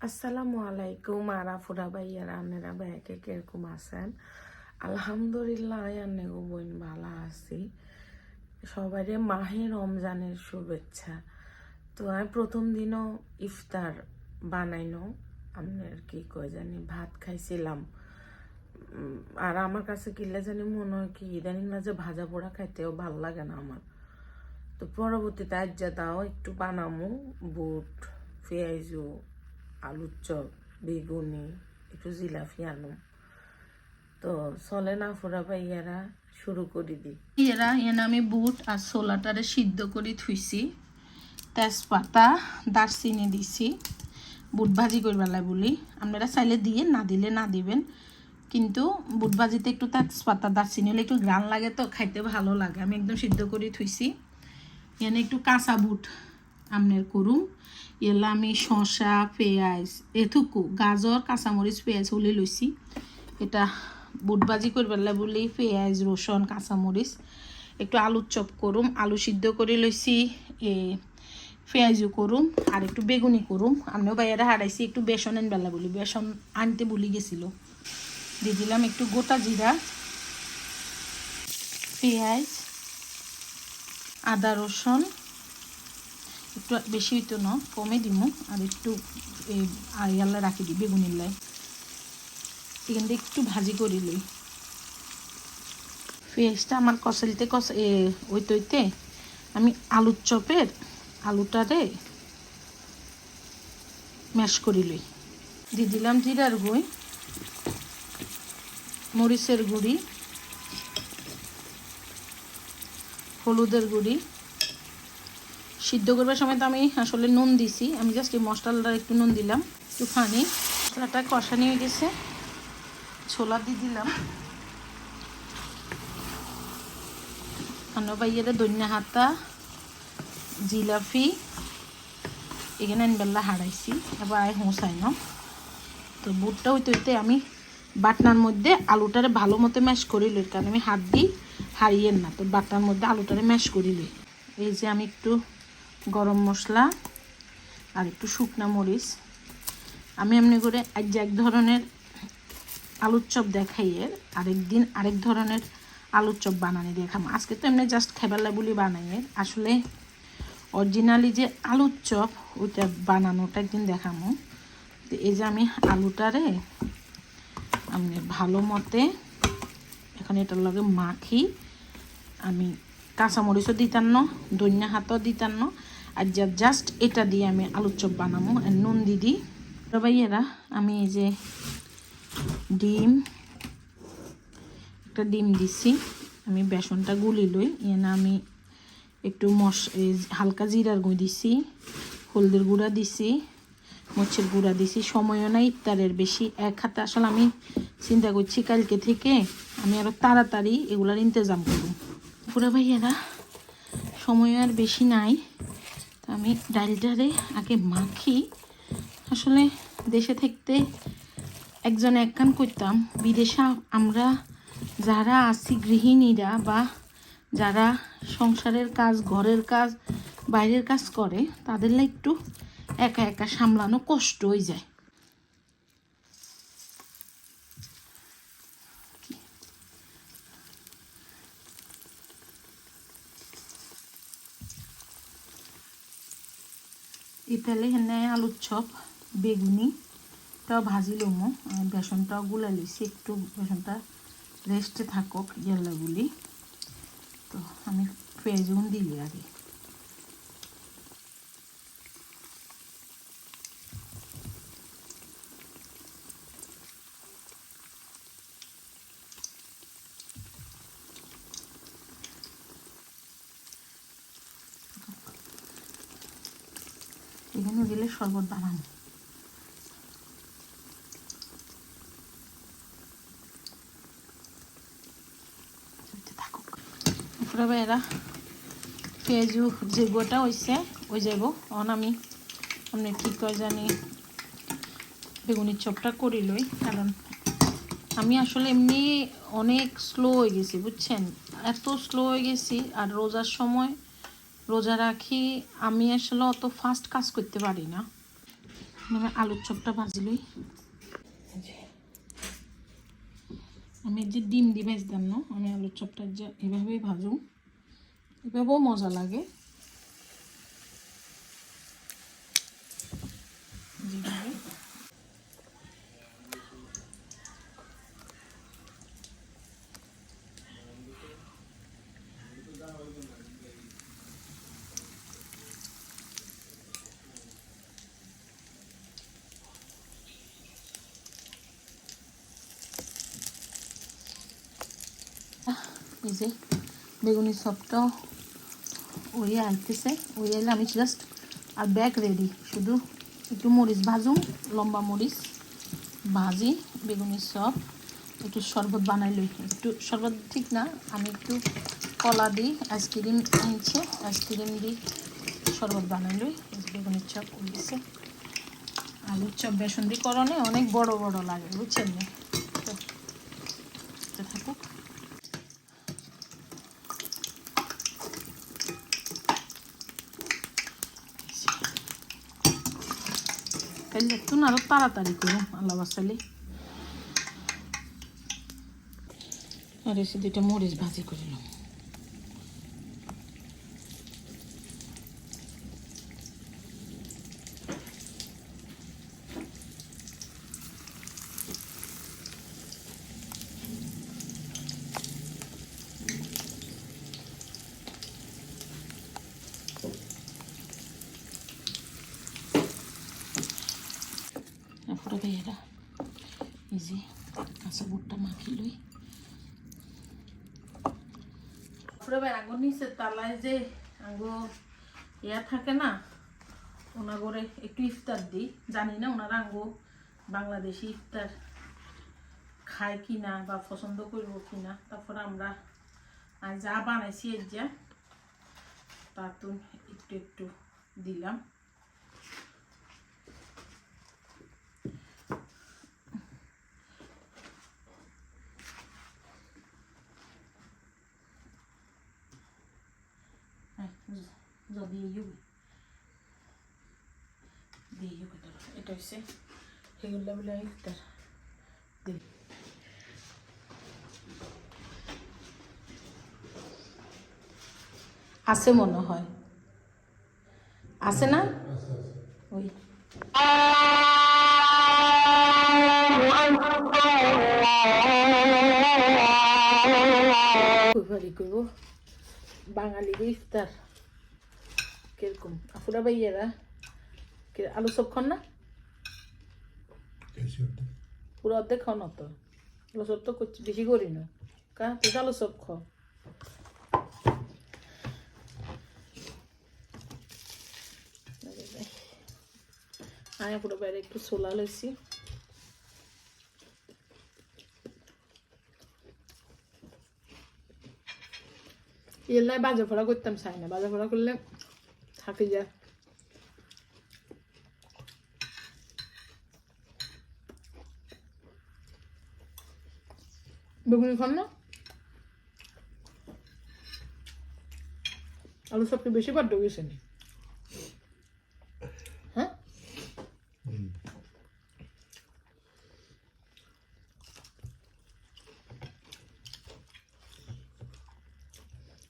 আসসালামু আলাইকুম আরাফুরা ভাইয়ারা আন্নেরা ব্যাকে কিরকম আছেন? আলহামদুলিল্লাহ আন্নেগো বোন ভালো আছি। সবাইরে মাহে রমজানের শুভেচ্ছা। তো আমি প্রথম দিনও ইফতার বানাইনো আপনার কি কয় জানি ভাত খাইছিলাম। আর আমার কাছে কিলে জানি মনে হয় কি ইদানিং মাঝে ভাজা পোড়া খাইতেও ভাল লাগে না আমার। তো পরবর্তীতে আজ্জা দাও একটু বানামু বুট পেঁয়াজু আলুর চপ বেগুনি একটু জিলাপি আনো। তো চলে না ফোরা ভাইয়ারা শুরু করে দিই। এনে আমি বুট আর ছোলাটারে সিদ্ধ করে থুইছি, তেজপাতা দারচিনি দিছি বুট ভাজি করবেলা বলি। আপনারা চাইলে দিয়ে না দিলে না দিবেন, কিন্তু বুট ভাজিতে একটু তেজপাতা দারচিনি হলে একটু গ্রান লাগে, তো খাইতে ভালো লাগে। আমি একদম সিদ্ধ করে থুইছি। এনে একটু কাঁচা বুট আপনার করুম। এলা আমি শসা পেঁয়াজ এথুকু গাজর কাঁচামরিচ পেঁয়াজ হলে লইছি। এটা বুট ভাজি করবেলা বলি পেঁয়াজ রসুন কাঁচামরিচ একটু আলুর চপ করুম, আলু সিদ্ধ করে লইছি, পেঁয়াজও করুম আর একটু বেগুনি করুম। আমিও বাইরে হারাইছি একটু বেসন বেলা বলি, বেসন আনতে ভুলে গেছিল। দিয়ে দিলাম একটু গোটা জিরা, পেঁয়াজ আদা রসুন একটু বেশি হইতো না, কমে দিমু আর একটু আইয়াল্লা রাখি দিই বেগুনির লাই। এখান থেকে একটু ভাজি করে লই। পেঁয়াজটা আমার কষাইতে ওইতে আমি আলুর চপের আলুটারে ম্যাশ করে লই। দিয়ে দিলাম জিরার গুঁড়ি, মরিচের গুঁড়ি, হলুদের গুঁড়ি। সিদ্ধ করবার সময় তো আমি আসলে নুন দিছি, আমি জাস্ট এই মশলাটা একটু নুন দিলাম, একটু পানি। মশলাটা কষানি হয়ে গেছে, ছোলা দিয়ে দিলাম। বাইরে ধনিয়া হাতা জিলাপি এখানে বেলা হারাইছি, এবার আয় হোঁসাই না। তো বুটটা হইতে আমি বাটনার মধ্যে আলুটারে ভালো মতো ম্যাশ করে লই, কারণ আমি হাত দিই হারিয়েন না। তো বাটনার মধ্যে আলুটারে ম্যাশ করে লই। এই যে আমি একটু গরম মশলা আর একটু শুকনা মরিচ, আমি এমনি করে আজ এক ধরনের আলুর চপ দেখাইয়ের আরেকদিন আরেক ধরনের আলুর চপ বানানি দেখাম। আজকে তো এমনি জাস্ট খেবালা বলি বানাইয়ের, আসলে অরিজিনালি যে আলুর চপ ওইটা বানানোটা একদিন দেখামো। তো এই যে আমি আলুটারে আমি ভালো মতে এখন এটার লগে মাখি। আমি কাঁচামরিচও দিতাম না, ধনিয়া হাতও দিতাম না, আর জাস্ট এটা দিয়ে আমি আলুর চপ বানাবো। নুন দিদি ভাইয়েরা আমি এই যে একটা ডিম দিছি, আমি বেসনটা গুলি লই। এনে আমি একটু হালকা জিরার গুঁড়ি দিছি, হলদের গুঁড়া দিছি, মরিচের গুঁড়া দিছি। সময়ও না ইফতারের বেশি, এক হাতে আসলে আমি চিন্তা করছি কালকে থেকে আমি আরও তাড়াতাড়ি এগুলার ইন্তজাম করব। পুরা ভাইয়েরা সময় আর বেশি নাই, তো আমি ডালটারে আগে মাখি। আসলে দেশে থাকতে একজন এক কান করতাম, বিদেশে আমরা যারা আছি গৃহিণীরা বা যারা সংসারের কাজ ঘরের কাজ বাইরের কাজ করে, তাদের একটু একা একা সামলানো কষ্ট হয়ে যায়। ইতালে হেনে আলুর চপ বেগুনিটাও ভাজি লমো, বেসনটাও গুলা লইছি, একটু বেসনটা রেস্টে থাকুক ইয়েলা গুলি। তো আমি পেঁয়াজুন দিলি আগে। এখানে দিলে শরবত বানাবো। থাকুক এরা পেঁয়াজু যে গোটা হয়েছে ওই যাব। অন আমি আপনি ঠিক করে জানি বেগুনির চপটা করি লই, কারণ আমি আসলে এমনি অনেক স্লো হয়ে গেছি বুঝছেন, এত স্লো হয়ে গেছি। আর রোজার সময় রোজা রাখি, আমি আসলে অত ফাস্ট কাজ করতে পারি না। আমি আলুর চপটা ভাজিলই, আমি যে ডিম দিয়ে ভাজতাম না, আমি আলুর চপটা যে এভাবেই ভাজুম, এভাবেও মজা লাগে। যেভাবে এই যে বেগুনি চপটা ওই আনতেছে, ওই এলে আমি জাস্ট আর ব্যাগ রেডি, শুধু একটু মরিচ ভাজুম, লম্বা মরিচ ভাজি, বেগুনির চপ, একটু শরবত বানাই লই। একটু শরবত ঠিক না, আমি একটু কলা দিই, আইসক্রিম নিচ্ছে, আইসক্রিম দিই শরবত বানাই লই। বেগুনির চপ দিচ্ছে, আলুর চপ বেসন দিয়ে করণে অনেক বড় বড় লাগে বুঝছেন না, তো থাকুক। তাহলে একটু না আরো তাড়াতাড়ি করুন আল্লাহ বাসালি। আর এসে দুইটা মরিচ ভাজি করিলাম। পুরো ভাইয়েরা এই যে কাঁচা বুটটা মাখি লই। পুরো ভাই আগুন নিচে তালায় যে আঙ্গো ইয়া থাকে না, ওনাগরে একটু ইফতার দিই, জানি না ওনারা আঙ্গো বাংলাদেশি ইফতার খায় কিনা বা পছন্দ করবো কিনা। তারপর আমরা যা বানাইছি এর যা তাতুন একটু একটু দিলাম। যদি এটা হচ্ছে সেগুলো বলে ইফতার দিই। আছে মনে হয়, আছে না ওই করবো বাঙালির ইফতার কিরকম। আপুরা ভাইয়েরা আলু চপ খান না, পুরো অর্ধেক খাও না তো, আলু চপ তো বেশি করি না, কা তুই আলু চপ খাও। আমি পুরো বাইরে একটু ছোলা লইছি, এলাই বাজা ফোড়া করতাম চাই না, বাজা ফোড়া করলে থাকি যায়। বেগুনি খান না, আলু সবকে বেশি বাদ গেছে নি, হ্যাঁ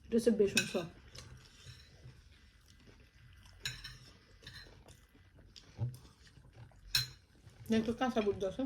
এটা হচ্ছে বেসন সব। একটু কাঁচা বুট আছে,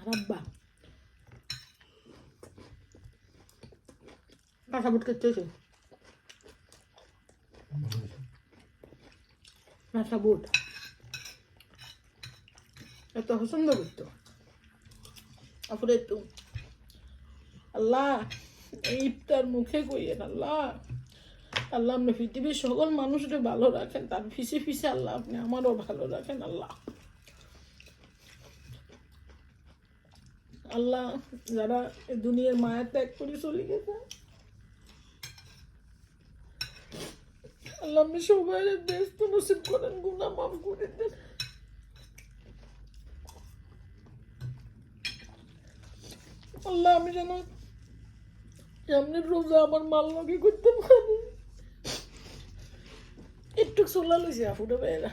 রাব্বা কাঁচা বুট খেতেছে কাঁচা বুট এত পছন্দ করতো তারপরে একটু আল্লাহ এই ইফতার মুখে কইয়েন আল্লাহ আল্লাহ আপনি পৃথিবীর সকল মানুষকে ভালো রাখেন তার ফিসে ফিসে আল্লাহ আপনি আমারও ভালো রাখেন আল্লাহ আল্লাহ যারা এই দুনিয়ার মায়া ত্যাগ করে চলে গেছে আল্লাহ আপনি সবাই ব্যস্ত নসিব করেন গুনাহ মাফ করে দেন আল্লাহ আমি যেন সামনের রোজা আমার মাল লগে করতে পারি একটু চলা লইছে আপুটা বেড়া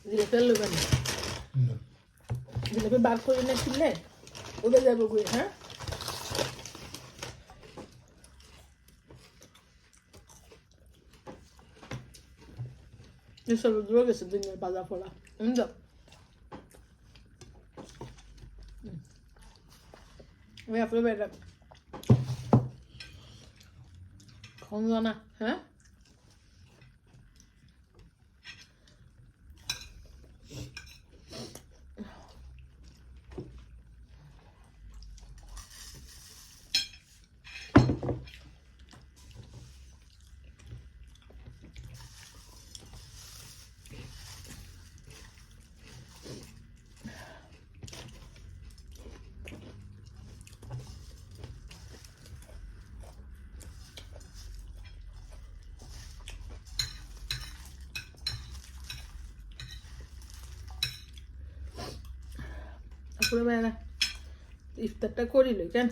জিলাপি লইবেন জিলাপি বার করে না কিনলে ওদের যাবো কই হ্যাঁ এসব রোগ গেছে দিনের বাজার ফলা যাও আমি আপনার বেটা খাওয়া জানা হ্যাঁ পুরো বেলা ইফতারটা করিল কেন